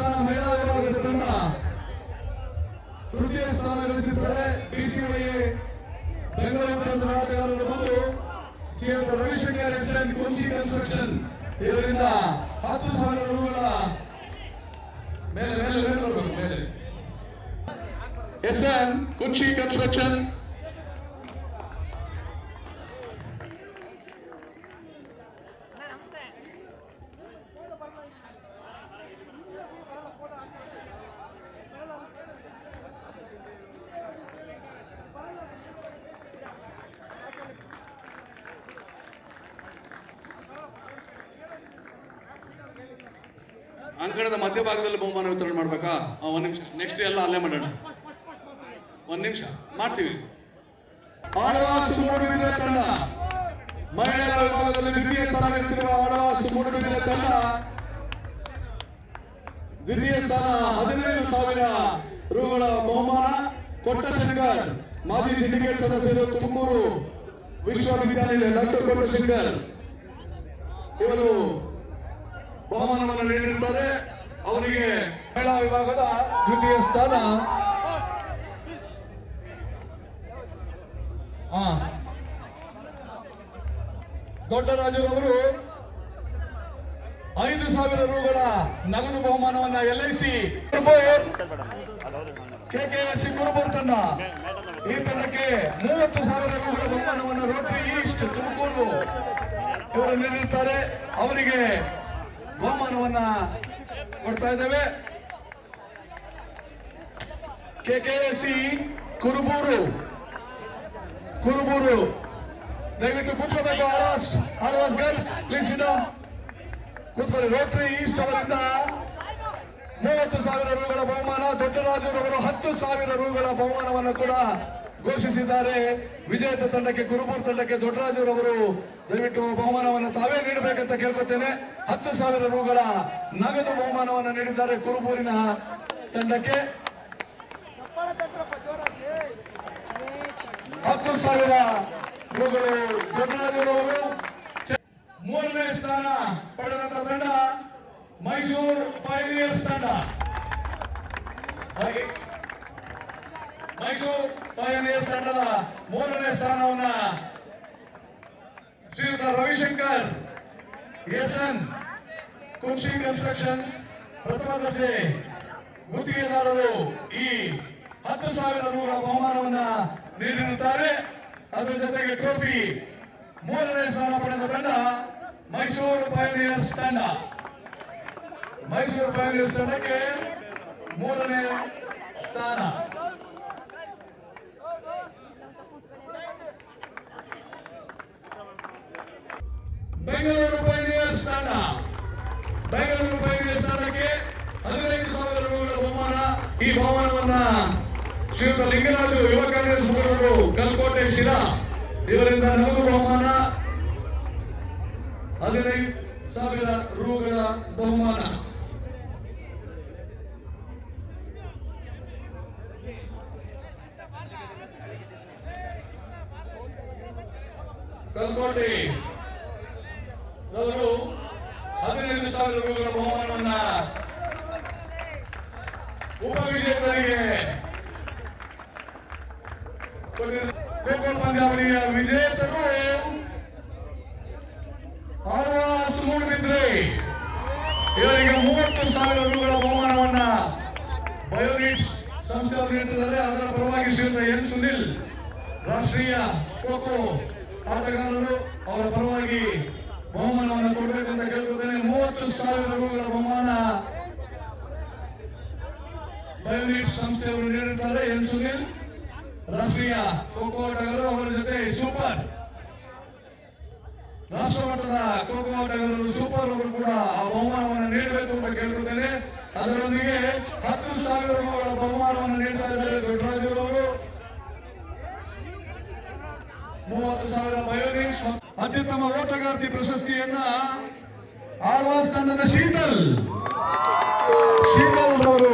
ಸ್ಥಾನ ಮಹಿಳಾ ವಿಭಾಗದ ತಂಡ ತೃತೀಯ ಸ್ಥಾನ ಗಳಿಸಿದ್ದಾರೆ. BCY ಬೆಂಗಳೂರು ತಂಡದ ಆಟಗಾರರು ಬಂದು ಶ್ರೀಯುತ ರವಿಶಂಕರ್ SN ಕುಂಚಿ ಕನ್ಸ್ಟ್ರಕ್ಷನ್ ಇವರಿಂದ 10,000 ರೂಗಳ ಮೇಲೆ ಬರಬೇಕು. ಮೇಲೆ SN ಕುಂಚಿ ಕನ್ಸ್ಟ್ರಕ್ಷನ್ ಅಂಕಣದ ಮಧ್ಯಭಾಗದಲ್ಲಿ ಬಹುಮಾನ ವಿತರಣೆ ಮಾಡ್ಬೇಕಾ? ಒಂದ್ ನಿಮಿಷ, ನೆಕ್ಸ್ಟ್ ಎಲ್ಲ ಅಲ್ಲೇ ಮಾಡೋಣ. ಒಂದ್ ನಿಮಿಷ ಮಾಡ್ತೀವಿ. ಆಳ್ವಾಸ್ ಮೂಡುಬಿದಿರೆ ತಂಡ ಮಹಿಳೆಯರ ವಿಭಾಗದಲ್ಲಿ ದ್ವಿತೀಯ ಸ್ಥಾನ ಗಳಿಸಿರುವ ಆಳ್ವಾಸ್ ಮೂಡುಬಿದಿರೆ ತಂಡ ದ್ವಿತೀಯ ಸ್ಥಾನ 15,000 ರೂಗಳ ಬಹುಮಾನ. ಕೊಟ್ಟಶಂಕರ್ ಮಾಜಿ ಸಿಂಡಿಕೇಟ್ ಸದಸ್ಯರು, ತುಮಕೂರು ವಿಶ್ವವಿದ್ಯಾನಿಲಯ ಡಾಕ್ಟರ್ ಕೊಟ್ಟಶಂಕರ್ ಇವರು ಬಹುಮಾನವನ್ನು ನೀಡಿರುತ್ತಾರೆ. ಅವರಿಗೆ ಮಹಿಳಾ ವಿಭಾಗದ ದ್ವಿತೀಯ ಸ್ಥಾನ ದೊಡ್ಡರಾಜುರವರು 5,000 ರೂಗಳ ನಗದು ಬಹುಮಾನವನ್ನ LIC KKSC ಕುರುಬೂರು ತಂಡ ಈ ತಂಡಕ್ಕೆ 30,000 ರೂಗಳ ಬಹುಮಾನವನ್ನು ರೋಟರಿ ಈಸ್ಟ್ ತುಮಕೂರು ಇವರು ನೀಡಿರುತ್ತಾರೆ. ಅವರಿಗೆ ಬಹುಮಾನವನ್ನ ಕೊಡ್ತಾ ಇದ್ದೇವೆ. KKSC ಕುರುಬೂರು ದಯವಿಟ್ಟು ಕೂತ್ಕೋಬೇಕು. ಆರ್ವಾಸ್ ಗರ್ಲ್ಸ್ ಪ್ಲೀಸ್ ಸಿಟ್ ಡೌನ್, ಕೂತ್ಕೊಳ್ಳಿ. ರೋಟರಿ ಈಸ್ಟ್ ಅವರಿಂದ 30,000 ರೂಗಳ ಬಹುಮಾನ. ದೊಡ್ಡರಾಜುರವರು 10,000 ರೂಗಳ ಬಹುಮಾನವನ್ನು ಕೂಡ ಘೋಷಿಸಿದ್ದಾರೆ. ವಿಜೇತ ತಂಡಕ್ಕೆ ಕುರುಬೂರು ತಂಡಕ್ಕೆ ದೊಡ್ಡರಾಜುರವರು ದಯವಿಟ್ಟು ಬಹುಮಾನವನ್ನು ತಾವೇ ನೀಡಬೇಕಂತ ಕೇಳ್ಕೊತೇನೆ. 10,000 ರೂಗಳ ನಗದು ಬಹುಮಾನವನ್ನು ನೀಡಿದ್ದಾರೆ ಕುರುಬೂರಿನ ತಂಡಕ್ಕೆ. 10,000 ರೂಗಳು ದೊಡ್ಡರಾಜುರವರು. 3ನೇ ಸ್ಥಾನ ಪಡೆದಂತ ತಂಡ ಮೈಸೂರು ಪೈನಿಯರ್ಸ್ ತಂಡ. ಮೈಸೂರು ಪೈನಿಯರ್ಸ್ ತಂಡದ 3ನೇ ಸ್ಥಾನವನ್ನ ಶ್ರೀಯುತ ರವಿಶಂಕರ್ SN ಕುಂಚಿ ಕನ್ಸ್ಟ್ರಕ್ಷನ್ಸ್ ಪ್ರಥಮ ದರ್ಜೆ ಗುತ್ತಿಗೆದಾರರು ಈ 10,000 ರೂಗಳ ಬಹುಮಾನವನ್ನ ನೀಡಿರುತ್ತಾರೆ. ಅದರ ಜೊತೆಗೆ ಟ್ರೋಫಿ. 3ನೇ ಸ್ಥಾನ ಪಡೆದ ತಂಡ ಮೈಸೂರು ಪೈನಿಯರ್ಸ್ ತಂಡ. ಮೈಸೂರು ಪೈನಿಯರ್ಸ್ ತಂಡಕ್ಕೆ 3ನೇ ಸ್ಥಾನ. ಬೆಂಗಳೂರು ಪೈನಿಯರ್ಸ್ ತಂಡ ತಂಡಕ್ಕೆ 15,000 ರೂಗಳ ಬಹುಮಾನ. ಈ ಬಹುಮಾನವನ್ನ ಶ್ರೀಯುತ ಲಿಂಗರಾಜು ಯುವ ಕಾಂಗ್ರೆಸ್ ಮುಖಂಡರು ಕಲ್ಕೋಟೆ ಶಿರಾ ಇವರಿಂದ ನಗದು ಬಹುಮಾನ 15,000 ರೂಗಳ ಬಹುಮಾನ. ಕಲ್ಕೋಟೆ ಅವರು 15,000 ರೂಗಳ ಬಹುಮಾನವನ್ನ ಉಪವಿಜೇತರಿಗೆ ಖೋಖೋ ಪಂದ್ಯಾವಳಿಯ ವಿಜೇತರು ಆಳ್ವಾಸ್ ಮೂಡುಬಿದಿರೆ. ಇವರಿಗೆ 30,000 ರೂಗಳ ಬಹುಮಾನವನ್ನ ಬಯೋನಿಟ್ಸ್ ಸಂಸ್ಥೆಯವರು ನೀಡುತ್ತಿದ್ದಾರೆ. ಅದರ ಪರವಾಗಿ ಶ್ರೀಯುತ ಎನ್ ಸುನಿಲ್ ರಾಷ್ಟ್ರೀಯ ಖೋಖೋ ಆಟಗಾರರು ಅವರ ಪರವಾಗಿ ಬಹುಮಾನವನ್ನು ಕೊಡಬೇಕಂತ ಕೇಳ್ಕೊಳ್ತೇನೆ. 30,000 ರೂಗಳ ಬಹುಮಾನ ಬಯೋನಿಟ್ಸ್ ಸಂಸ್ಥೆಯವರು ನೀಡುತ್ತಾರೆ. ಎನ್ ಸುನಿಲ್ ರಾಷ್ಟ್ರೀಯ ಖೋಖೋ ಆಟಗಾರರು, ಅವರ ಜೊತೆ ಸೂಪರ್ ರಾಷ್ಟ್ರ ಮಟ್ಟದ ಖೋಖೋ ಆಟಗಾರರು ಸೂಪರ್ ಅವರು ಕೂಡ ಆ ಬಹುಮಾನವನ್ನು ನೀಡಬೇಕು ಅಂತ ಕೇಳ್ಕೊಳ್ತೇನೆ. ಅದರೊಂದಿಗೆ 10,000 ರೂಗಳ ಬಹುಮಾನವನ್ನು ನೀಡ್ತಾ ಇದ್ದಾರೆ ದೊಡ್ಡರಾಜುರವರು. 30,000 ಬಯೋನಿಕ್ಸ್. ಅತ್ಯುತ್ತಮ ಓಟಗಾರ್ತಿ ಪ್ರಶಸ್ತಿಯನ್ನ ಆಳ್ವಾಸ್ ತಂಡದ ಶೀತಲ್ ಅವರು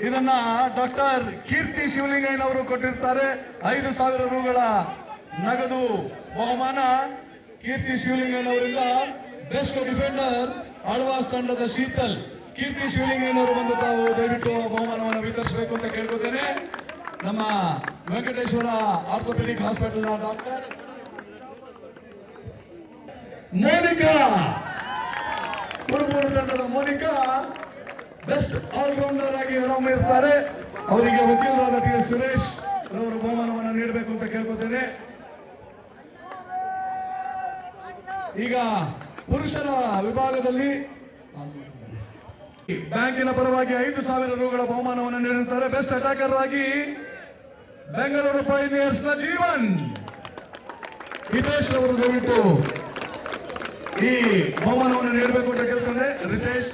ಇದನ್ನ ಡಾಕ್ಟರ್ ಕೀರ್ತಿ ಶಿವಲಿಂಗಯ್ಯನವರು ಕೊಟ್ಟಿರ್ತಾರೆ. 5,000 ರೂಗಳ ನಗದು ಬಹುಮಾನ ಕೀರ್ತಿ ಶಿವಲಿಂಗಯ್ಯನವರಿಂದ. ಬೆಸ್ಟ್ ಡಿಫೆಂಡರ್ ಆಳ್ವಾಸ್ ತಂಡದ ಶೀತಲ್ ಕೀರ್ತಿ ಶಿವಲಿಂಗಯ್ಯನವರು ಬಂದು ತಾವು ದಯವಿಟ್ಟು ಬಹುಮಾನವನ್ನು ವಿತರಿಸಬೇಕು ಅಂತ ಕೇಳ್ಕೊತೇನೆ. ನಮ್ಮ Venkateshwara orthopedic hospital doctor Monica, Kuruburu ತಂಡದ ಮೋನಿಕಾ ಬೆಸ್ಟ್ ಆಲ್ರೌಂಡರ್ ಆಗಿ ಹೊರಹೊಮ್ಮಿರ್ತಾರೆ. ಅವರಿಗೆ ವಕೀಲರಾದ ಟಿ.ಎಸ್. ಸುರೇಶ್ ಅವರು ಬಹುಮಾನವನ್ನು ನೀಡಬೇಕು ಅಂತ ಕೇಳ್ಕೊತೇನೆ. ಈಗ ಪುರುಷರ ವಿಭಾಗದಲ್ಲಿ ಬ್ಯಾಂಕಿನ ಪರವಾಗಿ 5,000 ರೂಗಳ ಬಹುಮಾನವನ್ನು ನೀಡುತ್ತಾರೆ. ಬೆಸ್ಟ್ ಅಟ್ಯಾಕರ್ ಆಗಿ ಬೆಂಗಳೂರು ಪೈನಿಯರ್ಸ್ ನ ಜೀವನ್ ಹಿತೇಶ್ ಅವರು ದಯವಿಟ್ಟು ಈ ಬಹುಮಾನವನ್ನು ನೀಡಬೇಕು ಅಂತ ಕೇಳ್ತಾರೆ. Ritesh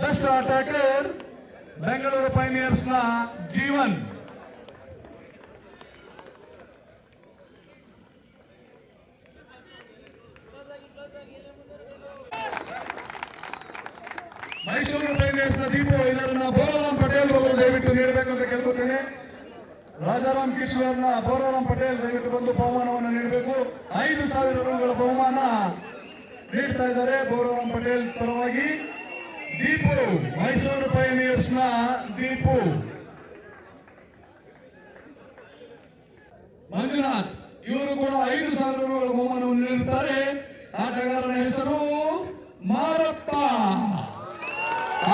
best attacker Bengaluru pioneers ನ ಜೀವನ್. ಮೈಸೂರು ಪೈನಿಯರ್ಸ್ ನ ದೀಪು ಇದರನ್ನ ಬೋರಾರಾಮ್ ಪಟೇಲ್ ಅವರು ದಯವಿಟ್ಟು ನೀಡಬೇಕು ಅಂತ ಕೇಳ್ಕೊತೇನೆ. ರಾಜಾರಾಮ್ ಕಿಶೋರ್ನ ಬೋರಾರಾಮ್ ಪಟೇಲ್ ದಯವಿಟ್ಟು ಬಂದು ಬಹುಮಾನವನ್ನು ನೀಡಬೇಕು. 5,000 ರೂಗಳ ಬಹುಮಾನ ನೀಡ್ತಾ ಇದ್ದಾರೆ ಬೋರಾರಾಮ್ ಪಟೇಲ್ ಪರವಾಗಿ. ದೀಪು ಮೈಸೂರು ಪೈನಿಯರ್ಸ್ ನ ದೀಪು. ಮಂಜುನಾಥ್ ಇವರು ಕೂಡ 5,000 ರೂಗಳ ಬಹುಮಾನವನ್ನು ನೀಡುತ್ತಾರೆ. ಆಟಗಾರನ ಹೆಸರು ಮಾರಪ್ಪ,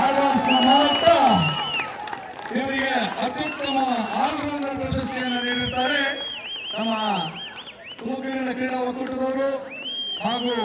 ಆಳ್ವಾಸ್ ಮಾರಪ್ಪ. ಇವರಿಗೆ ಅತ್ಯುತ್ತಮ ಆಲ್ರೌಂಡರ್ ಪ್ರಶಸ್ತಿಯನ್ನು ನೀಡುತ್ತಾರೆ ನಮ್ಮ ತುಮಕೂರಿನ ಕ್ರೀಡಾ ಒಕ್ಕೂಟದವರು ಹಾಗೂ